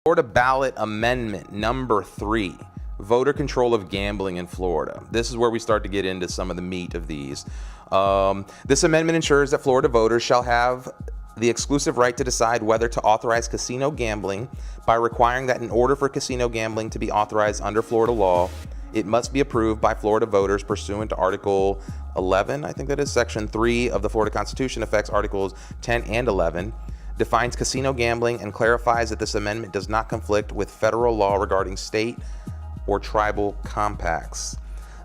Florida ballot amendment number 3, voter control of gambling in Florida. This is where we start to get into some of the meat of these. This amendment ensures that Florida voters shall have the exclusive right to decide whether to authorize casino gambling by requiring that in order for casino gambling to be authorized under Florida law, it must be approved by Florida voters pursuant to Article 11, I think that is, Section 3 of the Florida Constitution, affects Articles 10 and 11, defines casino gambling, and clarifies that this amendment does not conflict with federal law regarding state or tribal compacts.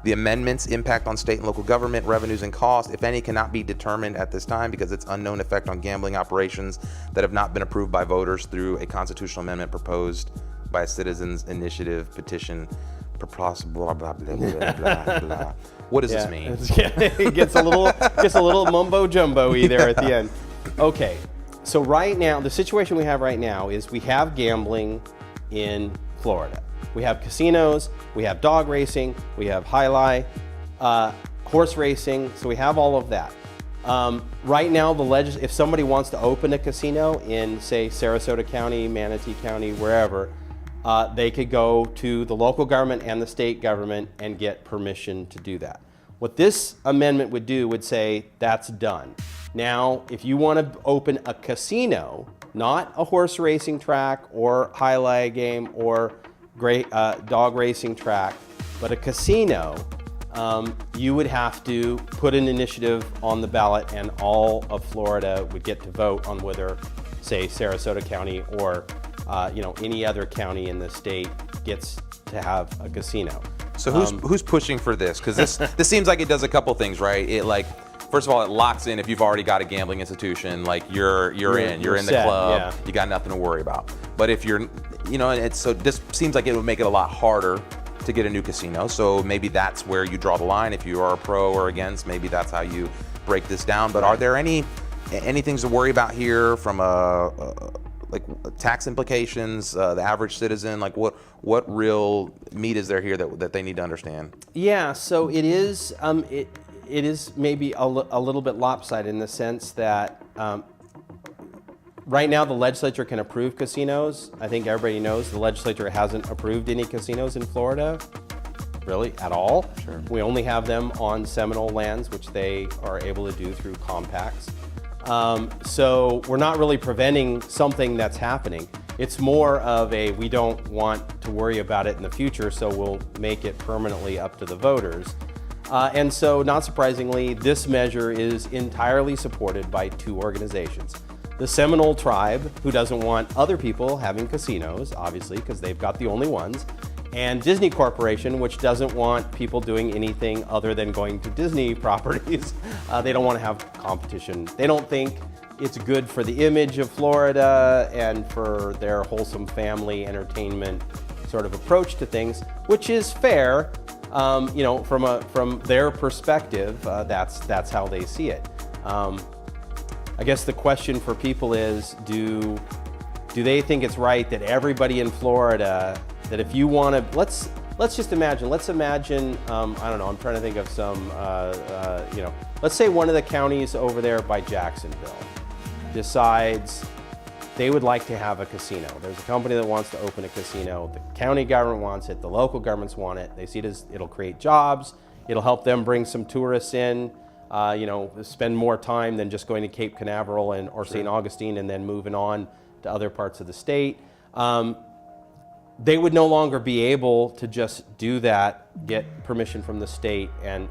The amendment's impact on state and local government revenues and costs, if any, cannot be determined at this time because its unknown effect on gambling operations that have not been approved by voters through a constitutional amendment proposed by a citizens initiative petition. Blah, blah, blah, blah, blah, blah. What does this mean? It gets a little mumbo jumbo-y there at the end. Okay, so right now, the situation we have right now is we have gambling in Florida. We have casinos, we have dog racing, we have highlight, horse racing, so we have all of that. Right now, if somebody wants to open a casino in, say, Sarasota County, Manatee County, wherever, they could go to the local government and the state government and get permission to do that. What this amendment would do would say that's done. Now, if you want to open a casino, not a horse racing track or highlight game or dog racing track, but a casino, you would have to put an initiative on the ballot and all of Florida would get to vote on whether, say, Sarasota County or any other county in the state gets to have a casino. So who's pushing for this? Because this seems like it does a couple things, right? It first of all, it locks in if you've already got a gambling institution, like you're in the club, you got nothing to worry about. But if you're, so this seems like it would make it a lot harder to get a new casino. So maybe that's where you draw the line. If you are pro or against, maybe that's how you break this down. But are there any things to worry about here from like tax implications, the average citizen, like what real meat is there here that they need to understand? Yeah, so it is maybe a little bit lopsided in the sense that right now the legislature can approve casinos. I think everybody knows the legislature hasn't approved any casinos in Florida, really, at all. Sure. We only have them on Seminole lands, which they are able to do through compacts. So we're not really preventing something that's happening. It's more of we don't want to worry about it in the future, so we'll make it permanently up to the voters. And so, not surprisingly, this measure is entirely supported by 2 organizations. The Seminole tribe, who doesn't want other people having casinos, obviously, because they've got the only ones, and Disney Corporation, which doesn't want people doing anything other than going to Disney properties. They don't want to have competition. They don't think it's good for the image of Florida and for their wholesome family entertainment sort of approach to things, which is fair. From their perspective, that's how they see it. I guess the question for people is, do they think it's right that everybody in Florida, that if you want to, let's imagine, I don't know, I'm trying to think of some, let's say one of the counties over there by Jacksonville decides they would like to have a casino. There's a company that wants to open a casino. The county government wants it. The local governments want it. They see it as it'll create jobs. It'll help them bring some tourists in, spend more time than just going to Cape Canaveral or St. Augustine and then moving on to other parts of the state. They would no longer be able to just do that, get permission from the state and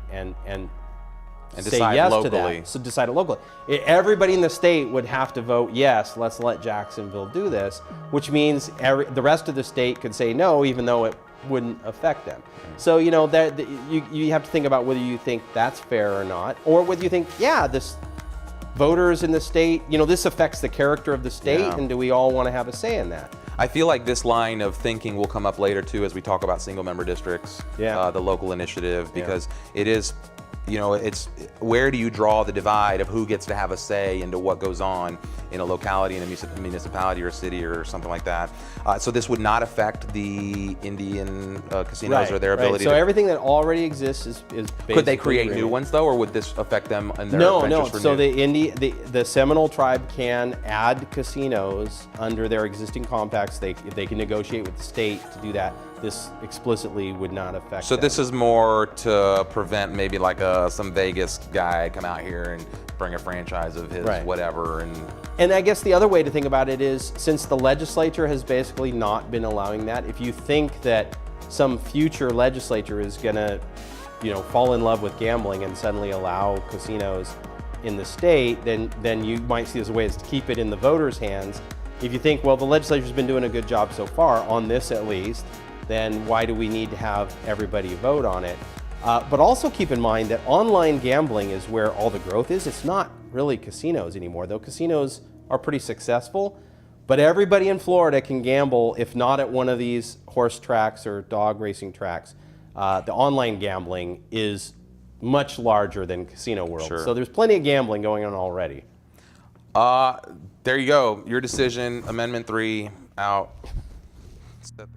say yes locally. To that. So decide it locally. Everybody in the state would have to vote yes, let's let Jacksonville do this, which means the rest of the state could say no, even though it wouldn't affect them. So you have to think about whether you think that's fair or not, or whether you think, this voters in the state, this affects the character of the state, and do we all want to have a say in that? I feel like this line of thinking will come up later too as we talk about single member districts, the local initiative, because it is, it's where do you draw the divide of who gets to have a say into what goes on in a locality, in a municipality or a city or something like that. So this would not affect the Indian casinos or their ability So to... everything that already exists is basically... Could they create new ones though, or would this affect them and their No. ventures for So new? the Seminole tribe can add casinos under their existing compacts. They can negotiate with the state to do that. This explicitly would not affect So them. this is more to prevent maybe like some Vegas guy come out here and bring a franchise of his whatever. And I guess the other way to think about it is, since the legislature has basically not been allowing that, if you think that some future legislature is gonna, fall in love with gambling and suddenly allow casinos in the state, then you might see this as a way to keep it in the voters' hands. If you think, well, the legislature's been doing a good job so far, on this at least, then why do we need to have everybody vote on it? But also keep in mind that online gambling is where all the growth is. It's not really casinos anymore, though casinos are pretty successful. But everybody in Florida can gamble, if not at one of these horse tracks or dog racing tracks. The online gambling is much larger than casino world. Sure. So there's plenty of gambling going on already. There you go. Your decision, Amendment 3, out. Set the